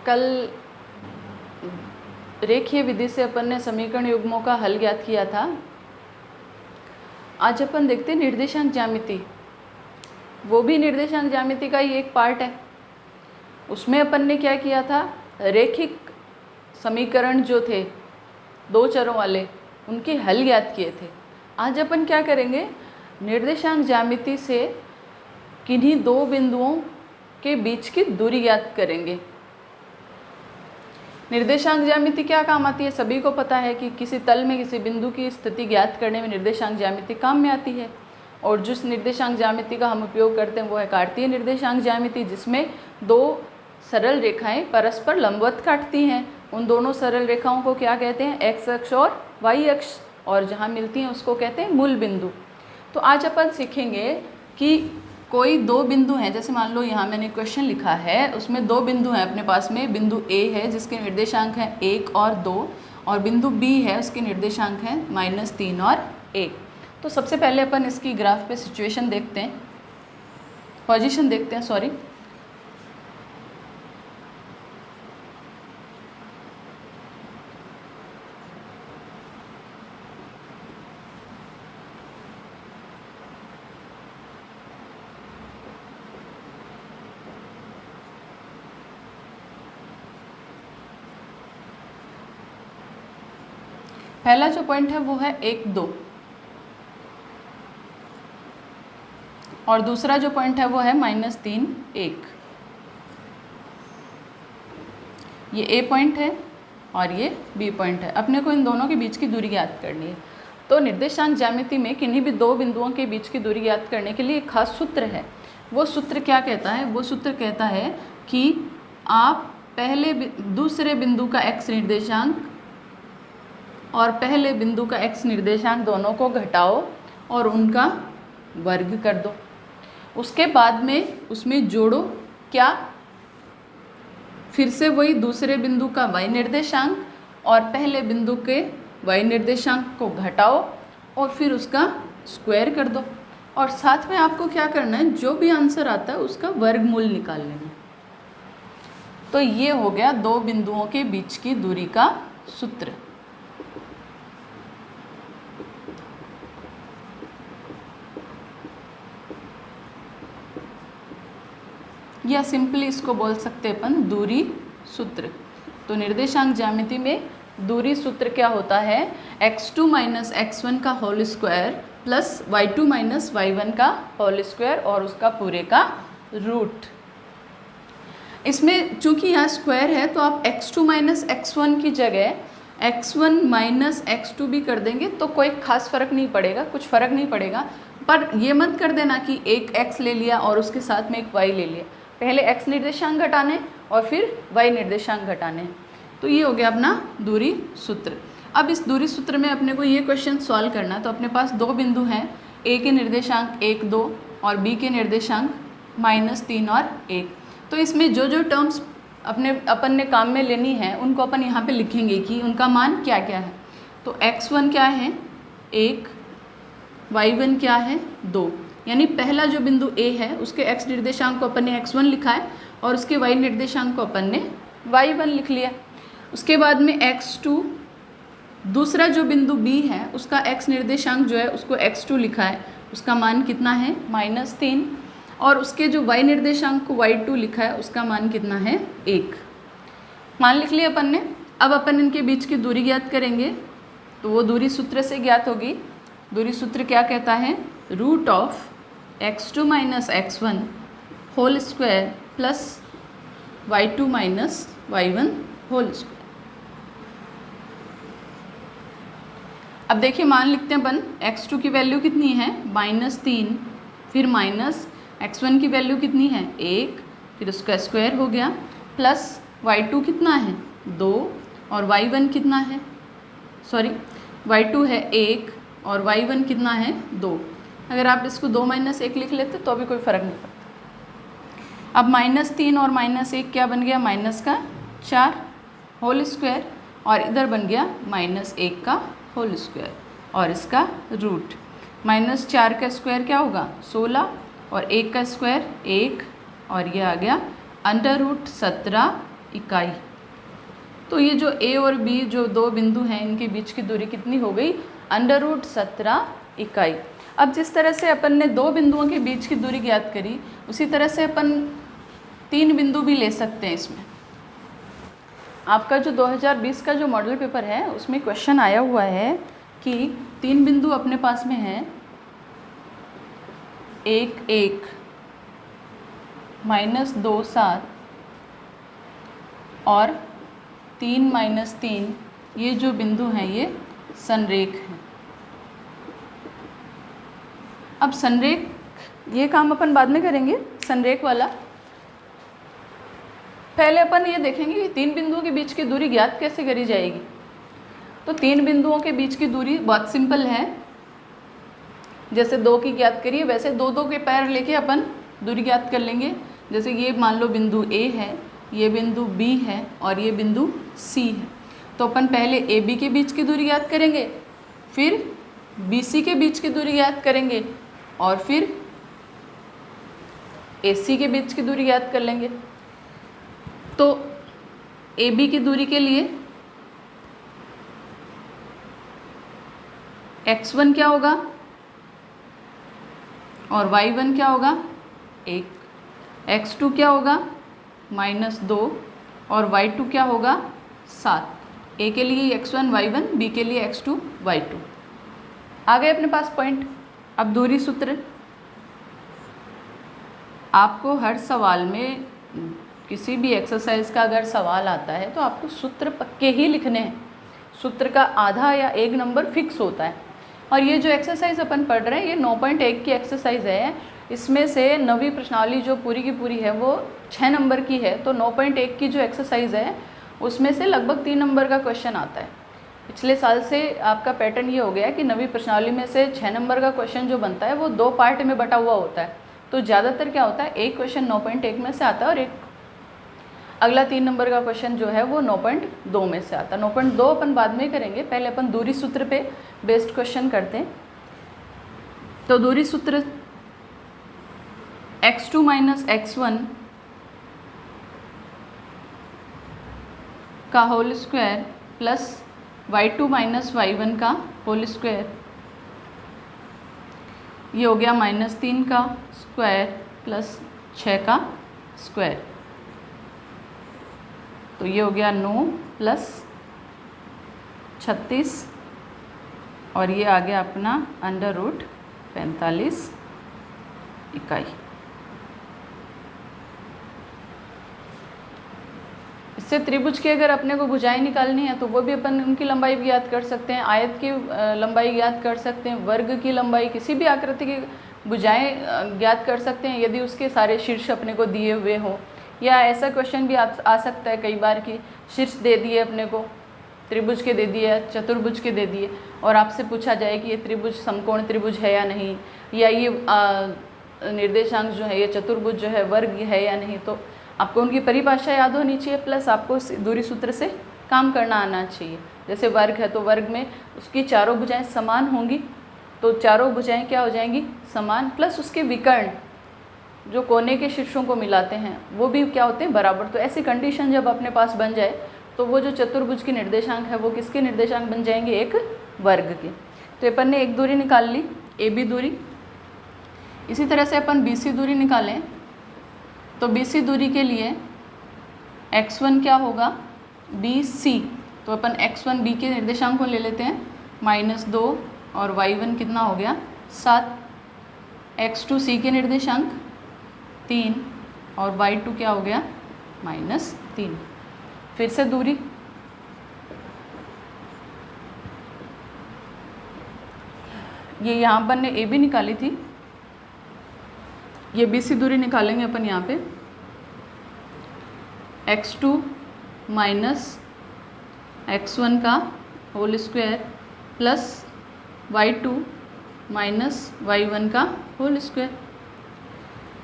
कल रेखीय विधि से अपन ने समीकरण युग्मों का हल ज्ञात किया था। आज अपन देखते हैं निर्देशांक ज्यामिति। वो भी निर्देशांक ज्यामिति का ही एक पार्ट है। उसमें अपन ने क्या किया था, रेखिक समीकरण जो थे दो चरों वाले, उनके हल ज्ञात किए थे। आज अपन क्या करेंगे, निर्देशांक ज्यामिति से किन्हीं दो बिंदुओं के बीच की दूरी ज्ञात करेंगे। निर्देशांक ज्यामिति क्या काम आती है, सभी को पता है कि किसी तल में किसी बिंदु की स्थिति ज्ञात करने में निर्देशांक ज्यामिति काम में आती है। और जिस निर्देशांक ज्यामिति का हम उपयोग करते हैं वो है कार्तीय निर्देशांक ज्यामिति, जिसमें दो सरल रेखाएं परस्पर लंबवत काटती हैं। उन दोनों सरल रेखाओं को क्या कहते हैं, एक्स अक्ष और वाई अक्ष, और जहाँ मिलती हैं उसको कहते हैं मूल बिंदु। तो आज अपन सीखेंगे कि कोई दो बिंदु हैं, जैसे मान लो यहाँ मैंने क्वेश्चन लिखा है, उसमें दो बिंदु हैं अपने पास में। बिंदु ए है जिसके निर्देशांक हैं 1 और 2, और बिंदु बी है उसके निर्देशांक हैं -3 और 1। तो सबसे पहले अपन इसकी ग्राफ पे सिचुएशन देखते हैं, पोजीशन देखते हैं, सॉरी। पहला जो पॉइंट है वो है 1, 2, और दूसरा जो पॉइंट है वो है -3, 1। ये ए पॉइंट है और ये बी पॉइंट है। अपने को इन दोनों के बीच की दूरी ज्ञात करनी है। तो निर्देशांक ज्यामिति में किन्हीं भी दो बिंदुओं के बीच की दूरी ज्ञात करने के लिए एक खास सूत्र है। वो सूत्र क्या कहता है, वो सूत्र कहता है कि आप दूसरे बिंदु का x निर्देशांक और पहले बिंदु का x निर्देशांक दोनों को घटाओ और उनका वर्ग कर दो। उसके बाद में उसमें जोड़ो क्या, फिर से वही दूसरे बिंदु का y निर्देशांक और पहले बिंदु के y निर्देशांक को घटाओ और फिर उसका स्क्वायर कर दो। और साथ में आपको क्या करना है, जो भी आंसर आता है उसका वर्गमूल निकाल लेना। तो ये हो गया दो बिंदुओं के बीच की दूरी का सूत्र। या सिंपली इसको बोल सकते हैं अपन दूरी सूत्र। तो निर्देशांक ज्यामिति में दूरी सूत्र क्या होता है, x2 - x1 का whole square plus y2 - y1 का होल स्क्वायर और उसका पूरे का रूट। इसमें चूंकि यहाँ स्क्वायर है तो आप x2 - x1 की जगह x1 - x2 भी कर देंगे तो कोई खास फ़र्क नहीं पड़ेगा, कुछ फ़र्क नहीं पड़ेगा। पर ये मत कर देना कि एक x ले लिया और उसके साथ में एक y ले लिया। पहले x निर्देशांक घटाने और फिर y निर्देशांक घटाने। तो ये हो गया अपना दूरी सूत्र। अब इस दूरी सूत्र में अपने को ये क्वेश्चन सॉल्व करना। तो अपने पास दो बिंदु हैं, a के निर्देशांक 1, 2 और b के निर्देशांक -3 और 1। तो इसमें जो जो टर्म्स अपन ने काम में लेनी है उनको अपन यहाँ पे लिखेंगे कि उनका मान क्या क्या है। तो x1 क्या है 1, y1 क्या है 2। यानी पहला जो बिंदु A है उसके x निर्देशांक को अपन ने x1 लिखा है और उसके y निर्देशांक को अपन ने y1 लिख लिया। उसके बाद में x2, दूसरा जो बिंदु B है उसका x निर्देशांक जो है उसको x2 लिखा है, उसका मान कितना है -3, और उसके जो y निर्देशांक को y2 लिखा है उसका मान कितना है 1। मान लिख लिया अपन ने। अब अपन इनके बीच की दूरी ज्ञात करेंगे तो वो दूरी सूत्र से ज्ञात होगी। दूरी सूत्र क्या कहता है, root of x2 - x1 whole square plus y2 - y1 whole square. अब देखिए मान लिखते हैं अपन, x2 की वैल्यू कितनी है -3, फिर माइनस x1 की वैल्यू कितनी है 1, फिर उसका स्क्वायर हो गया, प्लस y2 कितना है 2 और y1 कितना है, सॉरी y2 है 1 और y1 कितना है 2। अगर आप इसको 2 - 1 लिख लेते तो अभी कोई फ़र्क नहीं पड़ता। अब -3 और -1 क्या बन गया, -4 होल स्क्वायर, और इधर बन गया -1 का होल स्क्वायर और इसका रूट। -4 का स्क्वायर क्या होगा 16 और 1 का स्क्वायर 1, और ये आ गया √17 इकाई। तो ये जो ए और बी जो दो बिंदु हैं इनके बीच की दूरी कितनी हो गई? √17 इकाई। अब जिस तरह से अपन ने दो बिंदुओं के बीच की दूरी ज्ञात करी, उसी तरह से अपन 3 बिंदु भी ले सकते हैं इसमें। आपका जो 2020 का जो मॉडल पेपर है उसमें क्वेश्चन आया हुआ है कि 3 बिंदु अपने पास में हैं, 1 1 -2 7 और 3 -3, ये जो बिंदु हैं ये संरेख हैं। अब संरेख, ये काम अपन बाद में करेंगे संरेख वाला। पहले अपन ये देखेंगे कि 3 बिंदुओं के बीच की दूरी ज्ञात कैसे करी जाएगी। तो 3 बिंदुओं के बीच की दूरी बहुत सिंपल है, जैसे 2 की ज्ञात करिए वैसे 2 के पैर लेके अपन दूरी ज्ञात कर लेंगे। जैसे ये मान लो बिंदु A है, ये बिंदु B है और ये बिंदु C है। तो अपन पहले AB के बीच की दूरी ज्ञात करेंगे, फिर BC के बीच की दूरी ज्ञात करेंगे और फिर AC के बीच की दूरी ज्ञात कर लेंगे। तो AB की दूरी के लिए x1 क्या होगा और y1 क्या होगा? 1। x2 क्या होगा? -2 और y2 क्या होगा? 7। A के लिए x1 y1, B के लिए x2 y2। आ गए अपने पास पॉइंट। अब दूरी सूत्र, आपको हर सवाल में किसी भी एक्सरसाइज का अगर सवाल आता है तो आपको सूत्र पक्के ही लिखने हैं। सूत्र का आधा या 1 नंबर फिक्स होता है। और ये जो एक्सरसाइज अपन पढ़ रहे हैं ये 9.1 की एक्सरसाइज है। इसमें से 9वीं प्रश्नावली जो पूरी की पूरी है वो 6 नंबर की है। तो 9.1 की जो एक्सरसाइज है उसमें से लगभग 3 नंबर का क्वेश्चन आता है। पिछले साल से आपका पैटर्न ये हो गया है कि 9वीं प्रश्नावली में से 6 नंबर का क्वेश्चन जो बनता है वो 2 पार्ट में बटा हुआ होता है। तो ज़्यादातर क्या होता है, एक क्वेश्चन 9.1 में से आता है और एक अगला 3 नंबर का क्वेश्चन जो है वो 9.2 में से आता है। 9.2 अपन बाद में करेंगे, पहले अपन दूरी सूत्र पे बेस्ड क्वेश्चन करते हैं। तो दूरी सूत्र x2 - x1 का whole square plus y2 - y1 का होल स्क्वायर, ये हो गया -3 का स्क्वायर प्लस 6 का स्क्वायर। तो ये हो गया 9 प्लस 36 और ये आ गया अपना √45 इकाई। इससे त्रिभुज की अगर अपने को भुजाएं निकालनी है तो वो भी अपन उनकी लंबाई भी ज्ञात कर सकते हैं, आयत की लंबाई ज्ञात कर सकते हैं, वर्ग की लंबाई, किसी भी आकृति की भुजाएं ज्ञात कर सकते हैं यदि उसके सारे शीर्ष अपने को दिए हुए हों। या ऐसा क्वेश्चन भी आ सकता है कई बार कि शीर्ष दे दिए अपने को, त्रिभुज के दे दिए, चतुर्भुज के दे दिए और आपसे पूछा जाए कि ये त्रिभुज समकोण त्रिभुज है या नहीं, या ये निर्देशांक जो है ये चतुर्भुज जो है वर्ग है या नहीं। तो आपको उनकी परिभाषा याद होनी चाहिए, प्लस आपको दूरी सूत्र से काम करना आना चाहिए। जैसे वर्ग है तो वर्ग में उसकी चारों भुजाएं समान होंगी, तो चारों भुजाएं क्या हो जाएंगी? समान, प्लस उसके विकर्ण जो कोने के शीर्षों को मिलाते हैं वो भी क्या होते हैं? बराबर। तो ऐसी कंडीशन जब अपने पास बन जाए तो वो जो चतुर्भुज की निर्देशांक है वो किसके निर्देशांक बन जाएंगे? एक वर्ग के। तो अपन ने एक दूरी निकाल ली, AB दूरी। इसी तरह से अपन BC दूरी निकालें तो BC दूरी के लिए x1 क्या होगा? BC। तो अपन x1 B के निर्देशांक को ले लेते हैं, -2 और y1 कितना हो गया? 7। x2 C के निर्देशांक 3 और y2 क्या हो गया? -3। फिर से दूरी, ये यहाँ अपन ने AB निकाली थी, ये BC दूरी निकालेंगे अपन यहाँ पे। x2 - x1 का whole square plus y2 - y1 का होल स्क्वायर,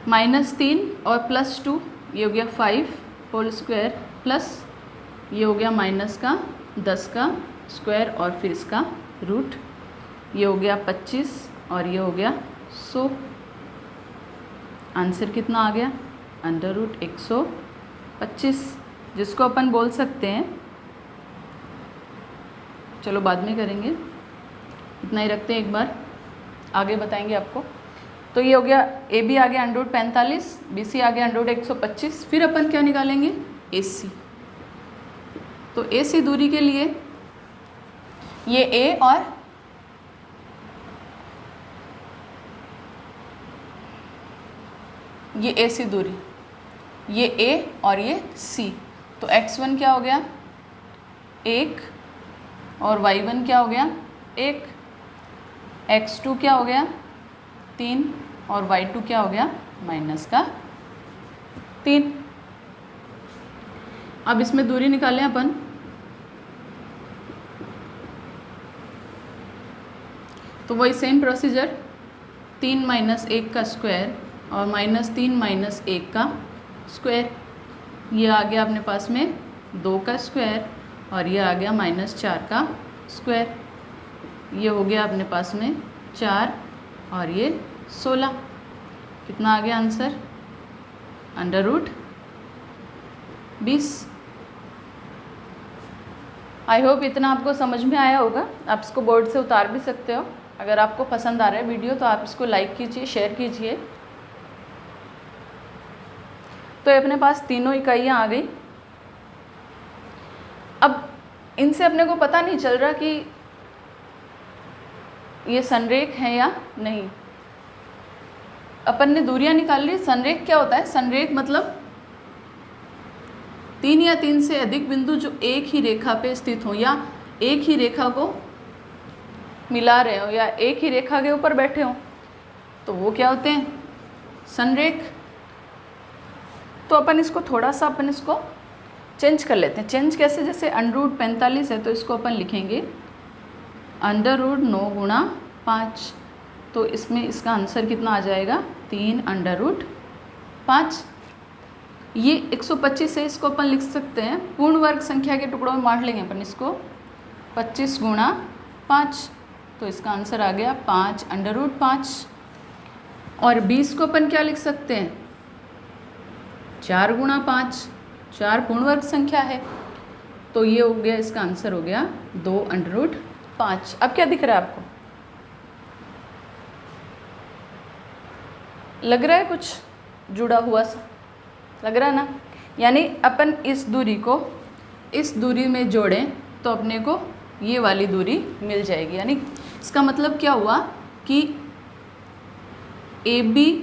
-3 और +2 ये हो गया 5 होल स्क्वायर प्लस ये हो गया -10 का स्क्वायर और फिर इसका रूट, ये हो गया 25 और ये हो गया 100। आंसर कितना आ गया? √125। जिसको अपन बोल सकते हैं, चलो बाद में करेंगे, इतना ही रखते हैं, एक बार आगे बताएंगे आपको। तो ये हो गया ए बी आ गया √45, बी सी आ गया √125। फिर अपन क्या निकालेंगे, ए सी। तो ए सी दूरी के लिए ये ए और ये ए सी दूरी, ये ए और ये सी। तो x1 क्या हो गया 1 और y1 क्या हो गया 1, x2 क्या हो गया 3 और y2 क्या हो गया -3। अब इसमें दूरी निकालें अपन। तो वही सेम प्रोसीजर, 3 - 1 का स्क्वायर और -3 - 1 का स्क्वायर। ये आ गया अपने पास में 2 का स्क्वायर और ये आ गया -4 का स्क्वायर। ये हो गया अपने पास में 4 और ये 16। कितना आ गया आंसर, √20। आई होप इतना आपको समझ में आया होगा। आप इसको बोर्ड से उतार भी सकते हो। अगर आपको पसंद आ रहा है वीडियो तो आप इसको लाइक कीजिए, शेयर कीजिए। तो अपने पास तीनों इकाइयाँ आ गई। अब इनसे अपने को पता नहीं चल रहा कि ये संरेख है या नहीं। अपन ने दूरियां निकाल ली। संरेख क्या होता है, संरेख मतलब 3 या 3 से अधिक बिंदु जो एक ही रेखा पे स्थित हो या एक ही रेखा को मिला रहे हो या एक ही रेखा के ऊपर बैठे हो, तो वो क्या होते हैं, संरेख। तो अपन इसको थोड़ा सा चेंज कर लेते हैं। चेंज कैसे, जैसे √45 है तो इसको अपन लिखेंगे √9 × 5। तो इसमें इसका आंसर कितना आ जाएगा 3√5। ये 125 है, इसको अपन लिख सकते हैं पूर्ण वर्ग संख्या के टुकड़ों में बांट लेंगे अपन इसको 25 × 5। तो इसका आंसर आ गया 5√5। और 20 को अपन क्या लिख सकते हैं 4 × 5, 4 पूर्ण वर्ग संख्या है। तो ये हो गया, इसका आंसर हो गया 2√5। अब क्या दिख रहा है आपको, लग रहा है कुछ जुड़ा हुआ सा, लग रहा है ना। यानी अपन इस दूरी को इस दूरी में जोड़ें तो अपने को ये वाली दूरी मिल जाएगी। यानी इसका मतलब क्या हुआ कि AB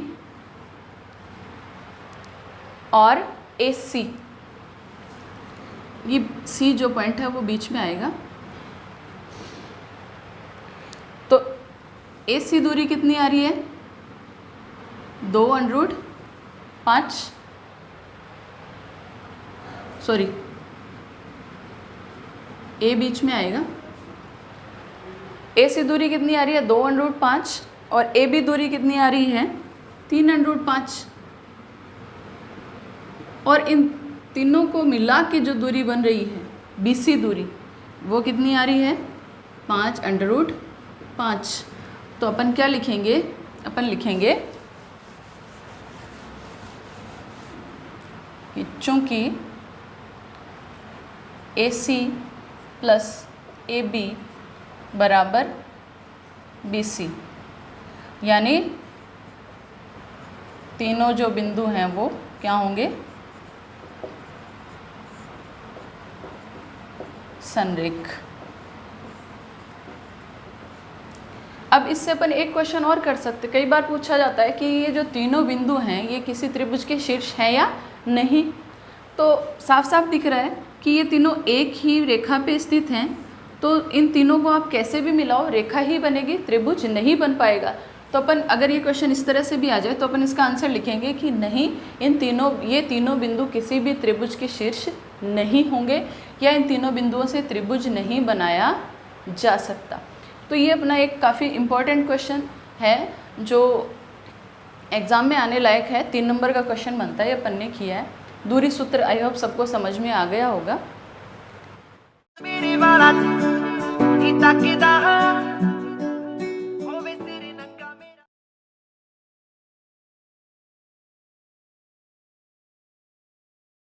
और AC, ये C जो पॉइंट है वो बीच में आएगा। तो AC दूरी कितनी आ रही है 2√5, सॉरी A बीच में आएगा। AC दूरी कितनी आ रही है 2√5 और AB दूरी कितनी आ रही है 3√5। और इन तीनों को मिला के जो दूरी बन रही है BC दूरी, वो कितनी आ रही है 5√5। तो अपन क्या लिखेंगे, अपन लिखेंगे कि चूंकि AC + AB = BC, यानी तीनों जो बिंदु हैं वो क्या होंगे, संरेख। अब इससे अपन एक क्वेश्चन और कर सकते। कई बार पूछा जाता है कि ये जो तीनों बिंदु हैं ये किसी त्रिभुज के शीर्ष हैं या नहीं। तो साफ साफ दिख रहा है कि ये तीनों एक ही रेखा पे स्थित हैं। तो इन तीनों को आप कैसे भी मिलाओ रेखा ही बनेगी, त्रिभुज नहीं बन पाएगा। तो अपन अगर ये क्वेश्चन इस तरह से भी आ जाए तो अपन इसका आंसर लिखेंगे कि नहीं, ये तीनों बिंदु किसी भी त्रिभुज के शीर्ष नहीं होंगे या इन तीनों बिंदुओं से त्रिभुज नहीं बनाया जा सकता। तो ये अपना एक काफ़ी इम्पॉर्टेंट क्वेश्चन है जो एग्ज़ाम में आने लायक है। 3 नंबर का क्वेश्चन बनता है, ये अपन ने किया है। दूरी सूत्र आई होप सबको समझ में आ गया होगा।